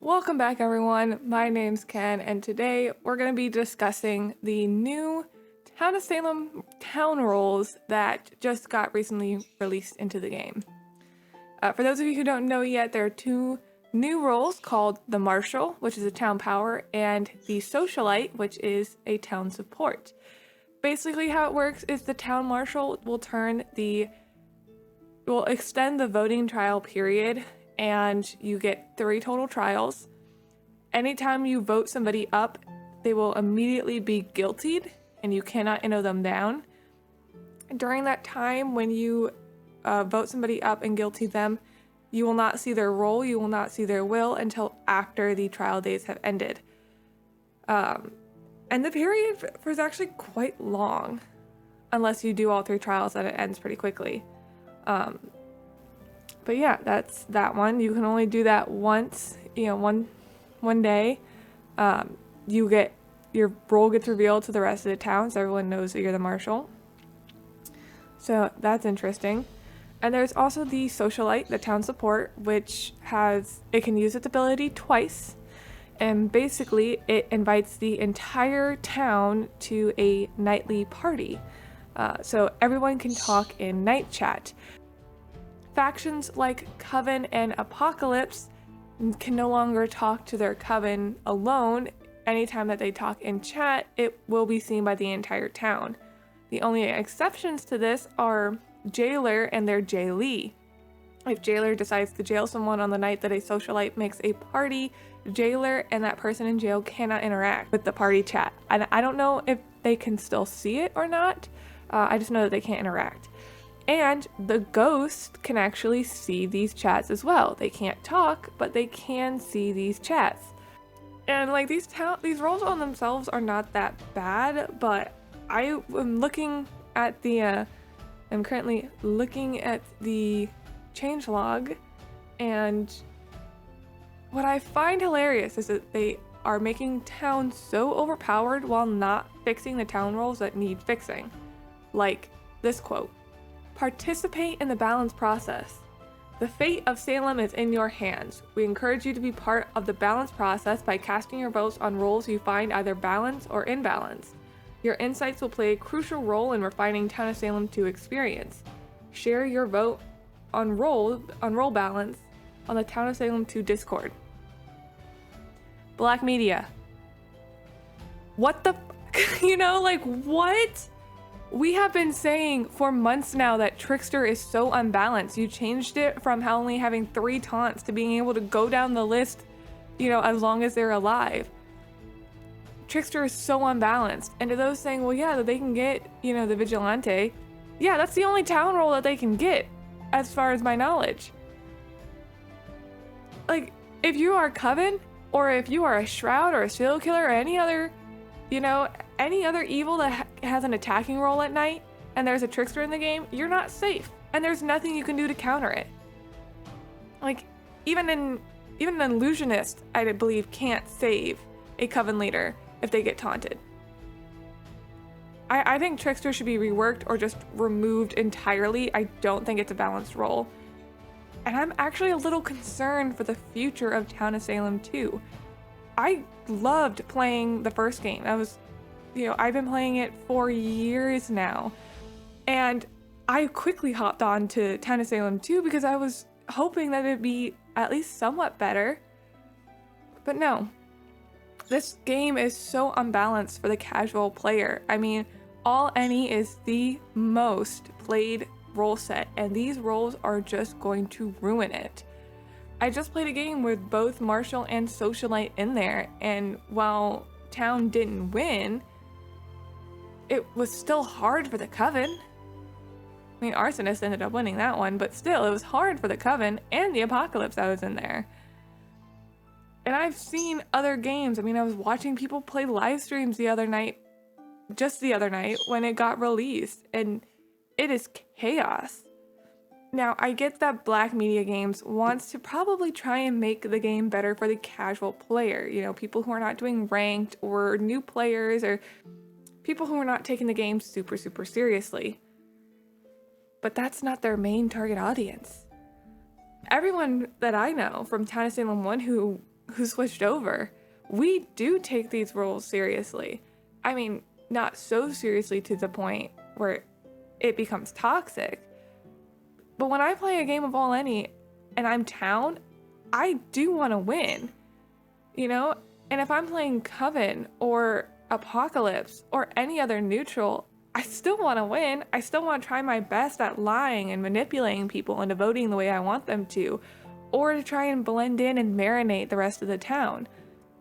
Welcome back, everyone. My name's Ken, and today we're going to be discussing the new Town of Salem town roles that just got recently released into the game. For those of you who don't know yet, there are two new roles called the Marshal, which is a town power, and the Socialite, which is a town support. Basically, how it works is the town marshal will extend the voting trial period, and you get 3 total trials. Anytime you vote somebody up, they will immediately be guiltied, and you cannot inno them down. During that time, when you vote somebody up and guilty them, you will not see their role, you will not see their will until after the trial days have ended. And the period is actually quite long, unless you do all 3 trials, and it ends pretty quickly. But yeah, that's that one. You can only do that once, one day. Your role gets revealed to the rest of the town, so everyone knows that you're the marshal. So that's interesting. And there's also the Socialite, the town support, which can use its ability twice. And basically, it invites the entire town to a nightly party. So everyone can talk in night chat. Factions like Coven and Apocalypse can no longer talk to their Coven alone. Anytime that they talk in chat, it will be seen by the entire town. The only exceptions to this are Jailer and their Jailee. If Jailer decides to jail someone on the night that a Socialite makes a party, Jailer and that person in jail cannot interact with the party chat. And I don't know if they can still see it or not. I just know that they can't interact. And the Ghost can actually see these chats as well. They can't talk, but they can see these chats. And like these roles on themselves are not that bad, but I am looking at I'm currently looking at the changelog, and what I find hilarious is that they are making towns so overpowered while not fixing the town roles that need fixing. Like this quote: "Participate in the balance process. The fate of Salem is in your hands. We encourage you to be part of the balance process by casting your votes on roles you find either balanced or imbalanced. Your insights will play a crucial role in refining Town of Salem 2 experience. Share your vote on role balance on the Town of Salem 2 Discord." Black media. What the what? We have been saying for months now that Trickster is so unbalanced. You changed it from only having 3 taunts to being able to go down the list, as long as they're alive. Trickster is so unbalanced. And to those saying, well, yeah, that they can get, the Vigilante. Yeah, that's the only town role that they can get, as far as my knowledge. Like, if you are Coven, or if you are a Shroud or a Serial Killer or any other, any other evil that has an attacking role at night, and there's a Trickster in the game, you're not safe. And there's nothing you can do to counter it. Like, even an illusionist, I believe, can't save a Coven leader if they get taunted. I think Trickster should be reworked or just removed entirely. I don't think it's a balanced role. And I'm actually a little concerned for the future of Town of Salem 2. I loved playing the first game. I've been playing it for years now. And I quickly hopped on to Town of Salem 2 because I was hoping that it'd be at least somewhat better. But no. This game is so unbalanced for the casual player. I mean, All Any is the most played role set, and these roles are just going to ruin it. I just played a game with both Marshal and Socialite in there, and while Town didn't win, it was still hard for the Coven. I mean, Arsonist ended up winning that one, but still, it was hard for the Coven and the Apocalypse that was in there. And I've seen other games. I mean, I was watching people play live streams just the other night when it got released, and it is chaos. Now, I get that Black Media Games wants to probably try and make the game better for the casual player, people who are not doing ranked or new players or people who are not taking the game super, super seriously. But that's not their main target audience. Everyone that I know from Town of Salem 1 who who switched over. We do take these rules seriously. I mean, not so seriously to the point where it becomes toxic. But when I play a game of All Any and I'm town, I do want to win, you know? And if I'm playing Coven or Apocalypse or any other neutral, I still want to win. I still want to try my best at lying and manipulating people into voting the way I want them to, or to try and blend in and marinate the rest of the town.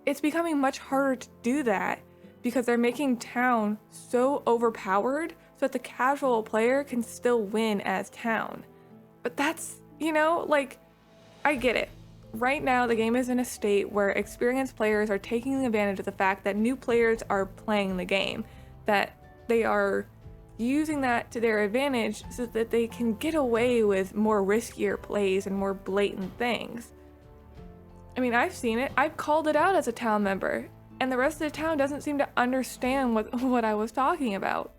It's becoming much harder to do that because they're making town so overpowered so that the casual player can still win as town. But that's, like, I get it. Right now, the game is in a state where experienced players are taking advantage of the fact that new players are playing the game, that they are using that to their advantage so that they can get away with more riskier plays and more blatant things. I mean, I've seen it. I've called it out as a town member, and the rest of the town doesn't seem to understand what I was talking about.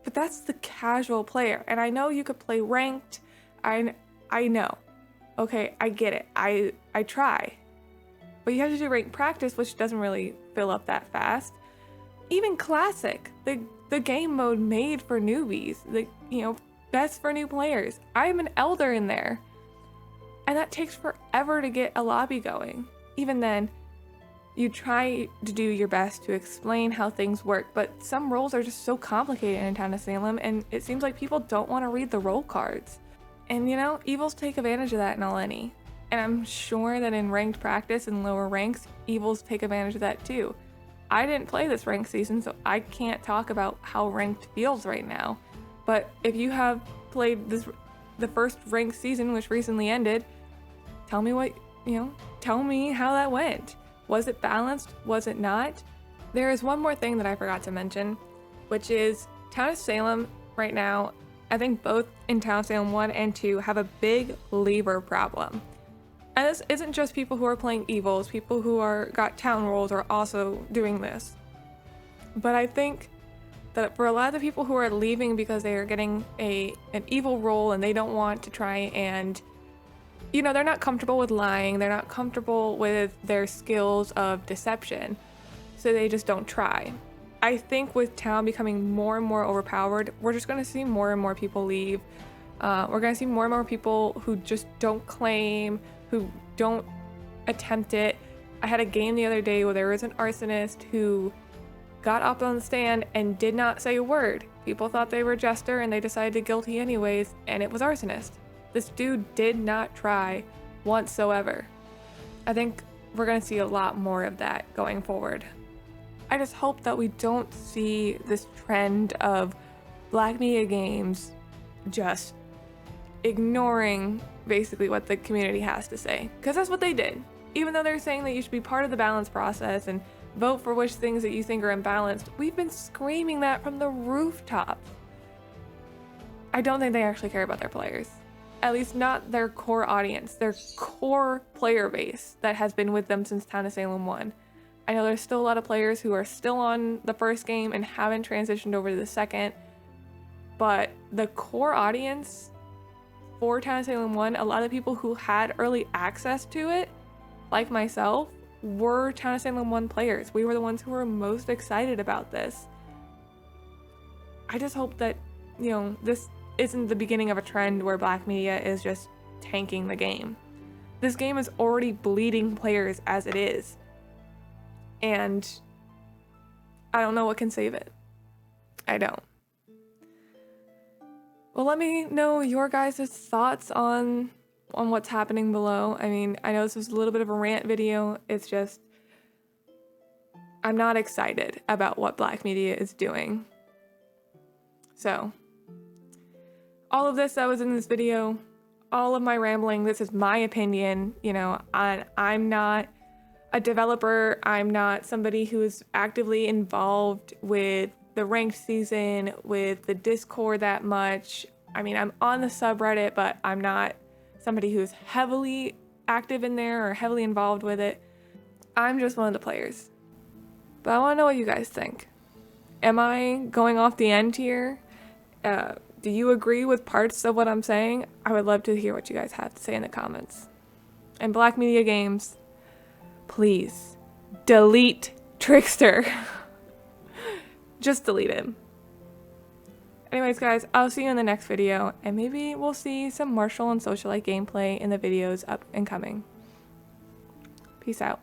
But that's the casual player, and I know you could play ranked. I know. Okay, I get it. I try. But you have to do ranked practice, which doesn't really fill up that fast. Even classic, the game mode made for newbies, best for new players. I'm an elder in there. And that takes forever to get a lobby going. Even then, you try to do your best to explain how things work, but some roles are just so complicated in Town of Salem, and it seems like people don't want to read the role cards. And evils take advantage of that in All Any. And I'm sure that in ranked practice and lower ranks, evils take advantage of that too. I didn't play this ranked season, so I can't talk about how ranked feels right now. But if you have played the first ranked season, which recently ended, tell me tell me how that went. Was it balanced? Was it not? There is one more thing that I forgot to mention, which is Town of Salem right now. I think both in Town of Salem 1 and 2 have a big lever problem. And this isn't just people who are playing evils, people who got town roles are also doing this. But I think that for a lot of the people who are leaving because they are getting an evil role and they don't want to try and, they're not comfortable with lying, they're not comfortable with their skills of deception, so they just don't try. I think with town becoming more and more overpowered, we're just going to see more and more people leave. We're going to see more and more people who just don't claim, who don't attempt it. I had a game the other day where there was an arsonist who got up on the stand and did not say a word. People thought they were a jester and they decided guilty anyways, and it was arsonist. This dude did not try whatsoever. I think we're going to see a lot more of that going forward. I just hope that we don't see this trend of black media games just ignoring basically what the community has to say, because that's what they did. Even though they're saying that you should be part of the balance process and vote for which things that you think are imbalanced, we've been screaming that from the rooftops. I don't think they actually care about their players. At least not their core audience, their core player base that has been with them since Town of Salem 1. I know there's still a lot of players who are still on the first game and haven't transitioned over to the second, but the core audience for Town of Salem 1, a lot of people who had early access to it, like myself, were Town of Salem 1 players. We were the ones who were most excited about this. I just hope that, this isn't the beginning of a trend where black media is just tanking the game. This game is already bleeding players as it is. And I don't know what can save it. I don't. Well, let me know your guys' thoughts on what's happening below. I mean, I know this was a little bit of a rant video. It's just, I'm not excited about what black media is doing. So, all of this that was in this video, all of my rambling, this is my opinion. I'm not a developer. I'm not somebody who is actively involved with the ranked season, with the Discord that much. I mean, I'm on the subreddit, but I'm not somebody who's heavily active in there or heavily involved with it. I'm just one of the players. But I want to know what you guys think. Am I going off the end here? Do you agree with parts of what I'm saying? I would love to hear what you guys have to say in the comments. And Black Media Games, please delete Trickster. Just delete him. Anyways, guys, I'll see you in the next video, and maybe we'll see some Marshall and Socialite gameplay in the videos up and coming. Peace out.